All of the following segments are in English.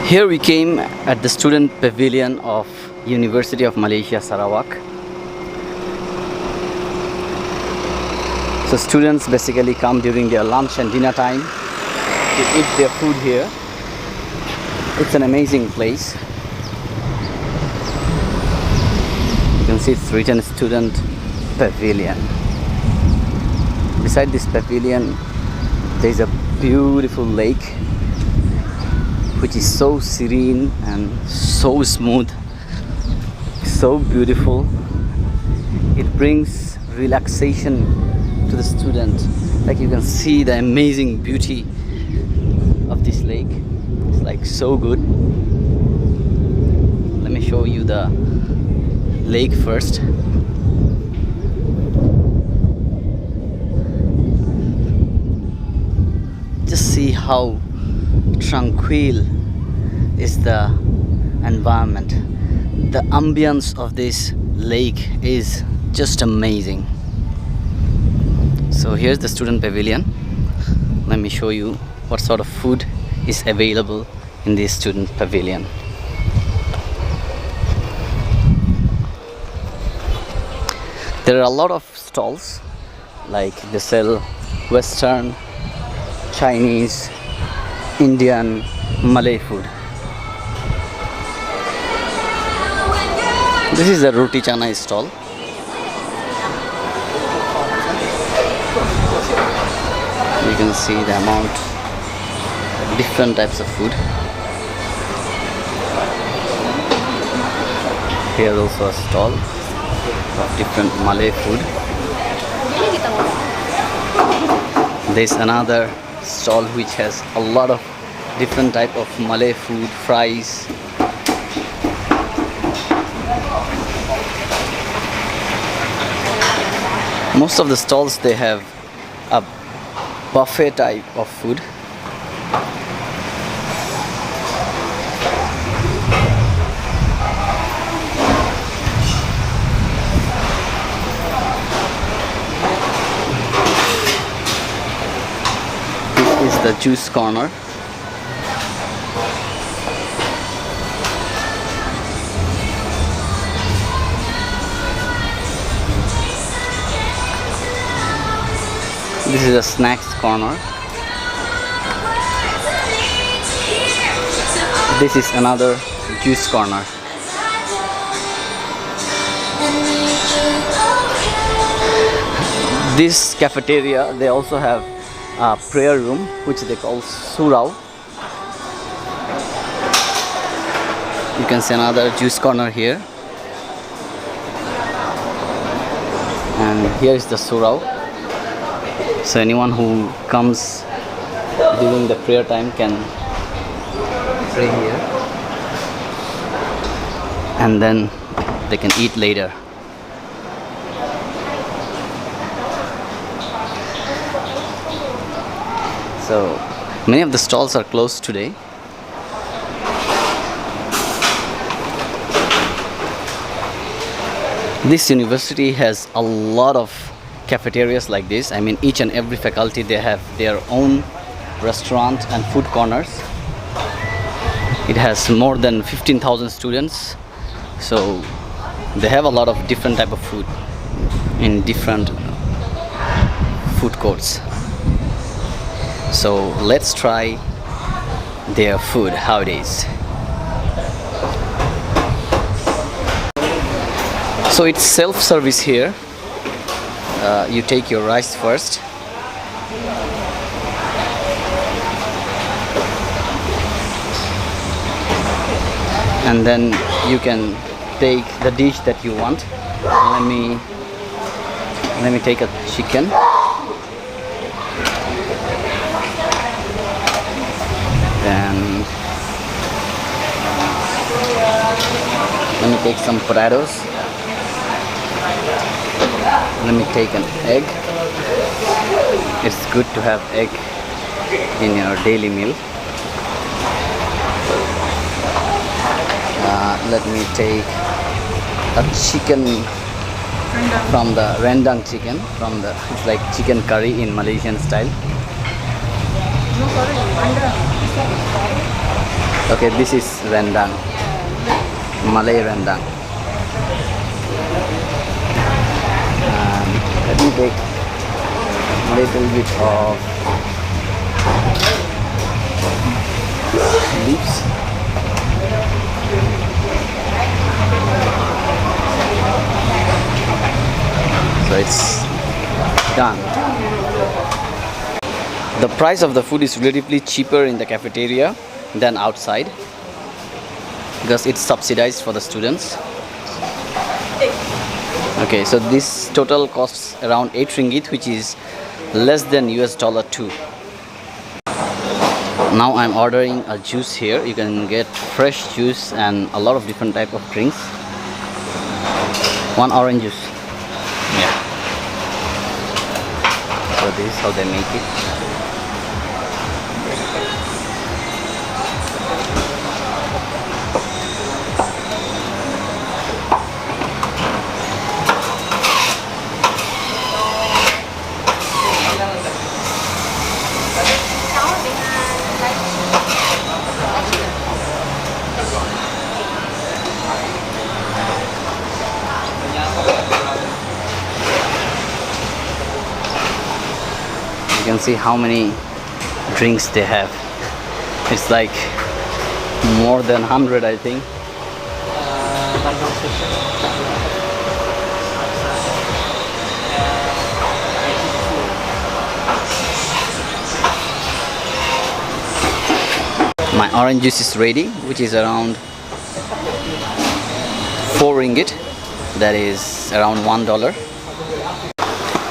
Here we came at the student pavilion of University of Malaysia, Sarawak. So students basically come during their lunch and dinner time to eat their food here. It's an amazing place. You can see it's written student pavilion. Beside this pavilion there is a beautiful lake which is so serene and so smooth, so beautiful. It brings relaxation to the student. Like you can see the amazing beauty of this lake. It's like so good. Let me show you the lake first. Just see how tranquil is the environment. The ambience of this lake is just amazing. So here's the student pavilion. Let me show you what sort of food is available in this student pavilion. There are a lot of stalls, like they sell Western, Chinese, Indian, Malay food. This is a roti chana stall. You can see the amount, different types of food. Here also a stall of different Malay food. There's another stall which has a lot of different type of Malay food, fries. Most of the stalls, they have a buffet type of food. This is the juice corner. This is a snacks corner. This is another juice corner. This cafeteria, they also have a prayer room which they call surau. You can see another juice corner here. And here is the surau. So anyone who comes during the prayer time can pray here, and then they can eat later. So many of the stalls are closed today. This university has a lot of cafeterias like this. I mean, each and every faculty, they have their own restaurant and food corners. It has more than 15,000 students, so they have a lot of different type of food in different food courts. So let's try their food, how it is. So it's self-service here. You take your rice first, and then you can take the dish that you want. Let me take a chicken, and let me take some potatoes. Let me take an egg. It's good to have egg in your daily meal. Let me take a chicken from the rendang chicken. It's like chicken curry in Malaysian style. Okay, this is rendang, Malay rendang. Let me take a little bit of leaves. So it's done. The price of the food is relatively cheaper in the cafeteria than outside because it's subsidized for the students. Okay, so this total costs around 8 ringgit, which is less than $2. Now I'm ordering a juice here. You can get fresh juice and a lot of different type of drinks. One orange juice. Yeah. So this is how they make it. You can see how many drinks they have. It's like more than 100, I think. My orange juice is ready, which is around 4 ringgit. That is around $1.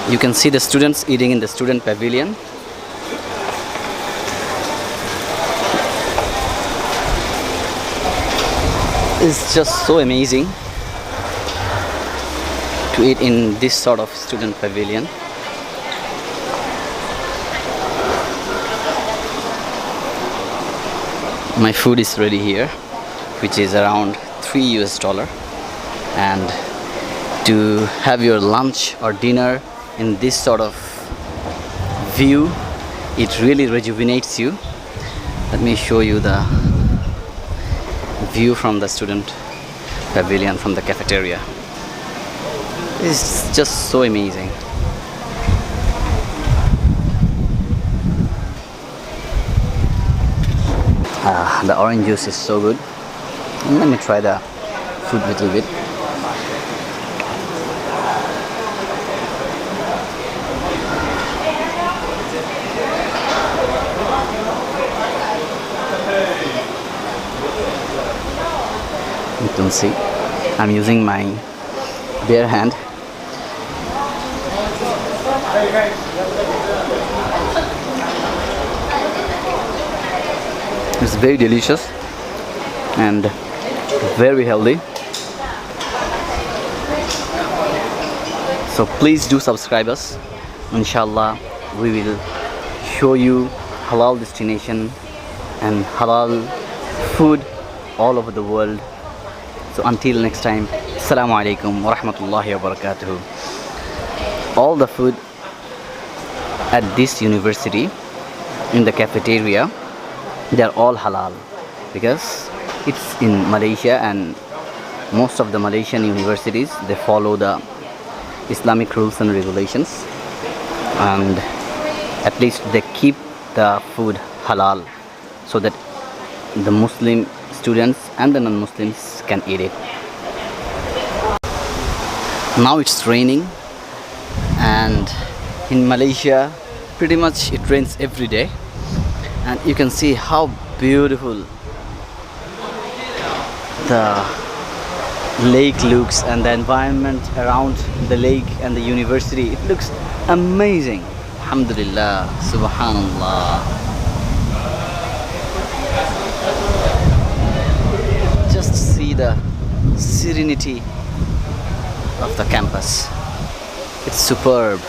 You can see the students eating in the student pavilion. It's just so amazing to eat in this sort of student pavilion. My food is ready here, which is around $3. And to have your lunch or dinner in this sort of view, it really rejuvenates you. Let me show you the view from the student pavilion, from the cafeteria. It's just so amazing. The orange juice is so good. And let me try the food a little bit. You can see I'm using my bare hand. It's very delicious and very healthy. So please do subscribe us. Inshallah, we will show you halal destination and halal food all over the world. So until next time, Assalamu alaikum wa rahmatullahi wa barakatuh. All the food at this university, in the cafeteria, they are all halal because it's in Malaysia, and most of the Malaysian universities, they follow the Islamic rules and regulations, and at least they keep the food halal so that the Muslim students and the non-Muslims can eat it. Now it's raining, and in Malaysia pretty much it rains every day, and you can see how beautiful the lake looks and the environment around the lake and the university. It looks amazing. Alhamdulillah, Subhanallah. Just see the serenity of the campus. It's superb,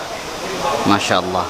mashallah.